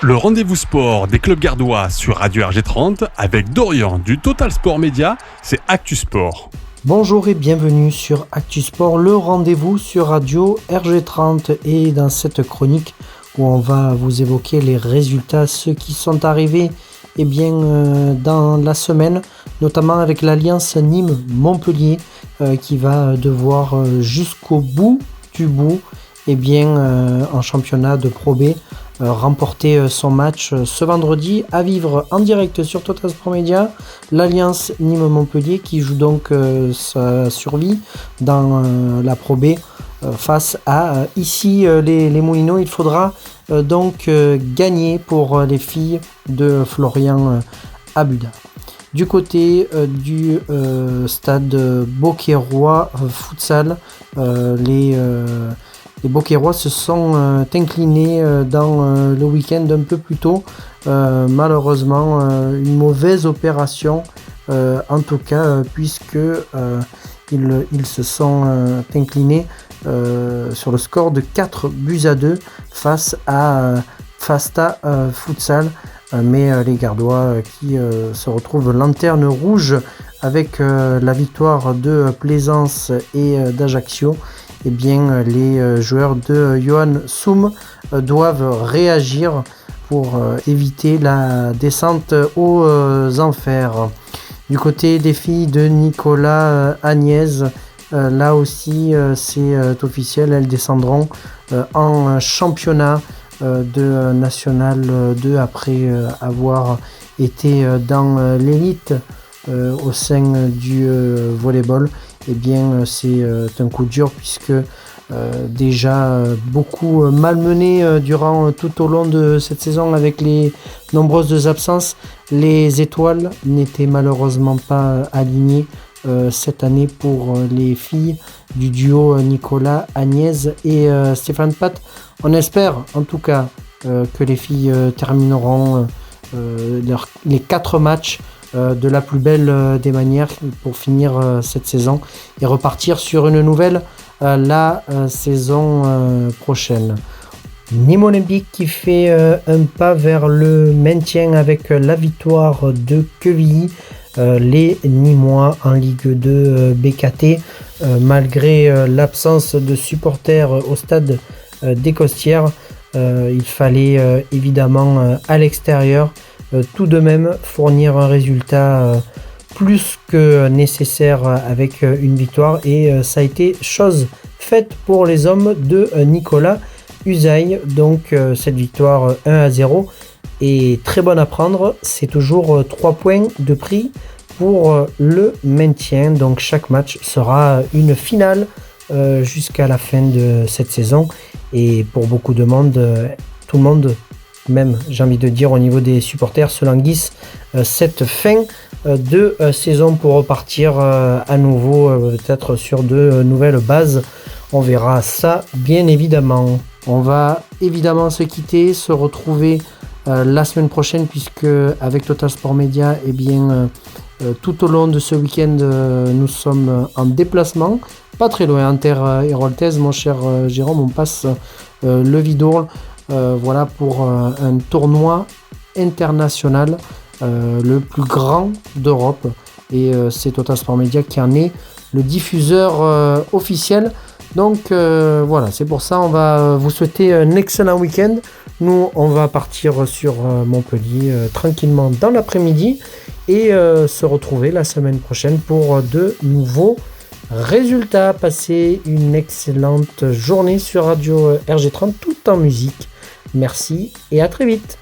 Le rendez-vous sport des clubs gardois sur Radio RG30 avec Dorian du Total Sport Média, c'est Actu Sport. Bonjour et bienvenue sur Actu Sport, le rendez-vous sur Radio RG30 et dans cette chronique où on va vous évoquer les résultats, ceux qui sont arrivés dans la semaine, notamment avec l'Alliance Nîmes-Montpellier qui va devoir jusqu'au bout du bout en championnat de Pro B remporter son match ce vendredi à vivre en direct sur Total Sport Média. L'Alliance Nîmes-Montpellier qui joue donc sa survie dans la Pro B face à ici les Moulineaux. Il faudra donc gagner pour les filles de Florian Abuda. Du côté du stade Beauquerrois Futsal, les Beauquerrois se sont inclinés dans le week-end un peu plus tôt. Malheureusement, une mauvaise opération, en tout cas, puisque ils se sont inclinés sur le score de 4-2 face à Fasta Futsal. Mais les Gardois qui se retrouvent lanterne rouge avec la victoire de Plaisance et d'Ajaccio, les joueurs de Johan Soum doivent réagir pour éviter la descente aux enfers. Du côté des filles de Nicolas Agnès, là aussi c'est officiel, elles descendront en championnat de National 2 après avoir été dans l'élite au sein du volleyball. C'est un coup dur puisque déjà beaucoup malmené durant tout au long de cette saison avec les nombreuses absences. Les étoiles n'étaient malheureusement pas alignées cette année pour les filles du duo Nicolas Agnès et Stéphane Pat. On espère en tout cas que les filles termineront les 4 matchs de la plus belle des manières pour finir cette saison et repartir sur une nouvelle la saison prochaine. Nîmes Olympique qui fait un pas vers le maintien avec la victoire de Quevilly. Les Nîmois en Ligue 2 BKT, malgré l'absence de supporters au stade des Costières, il fallait évidemment à l'extérieur tout de même fournir un résultat plus que nécessaire avec une victoire et ça a été chose faite pour les hommes de Nicolas Usaï. Donc cette victoire 1-0 est très bonne à prendre, c'est toujours 3 points de prix pour le maintien, donc chaque match sera une finale jusqu'à la fin de cette saison et pour beaucoup de monde, tout le monde, même j'ai envie de dire au niveau des supporters, se languissent cette fin de saison pour repartir à nouveau peut-être sur de nouvelles bases. On verra ça bien évidemment. On va évidemment se quitter, se retrouver la semaine prochaine puisque avec Total Sport Média tout au long de ce week-end nous sommes en déplacement, pas très loin, en terre héroltaise mon cher Jérôme. On passe le Vidourle pour un tournoi international, le plus grand d'Europe, et c'est Total Sport Média qui en est le diffuseur officiel. Donc c'est pour ça on va vous souhaiter un excellent week-end. Nous on va partir sur Montpellier tranquillement dans l'après-midi et se retrouver la semaine prochaine pour de nouveaux résultats. Passez une excellente journée sur Radio RG30 tout en musique. Merci et à très vite.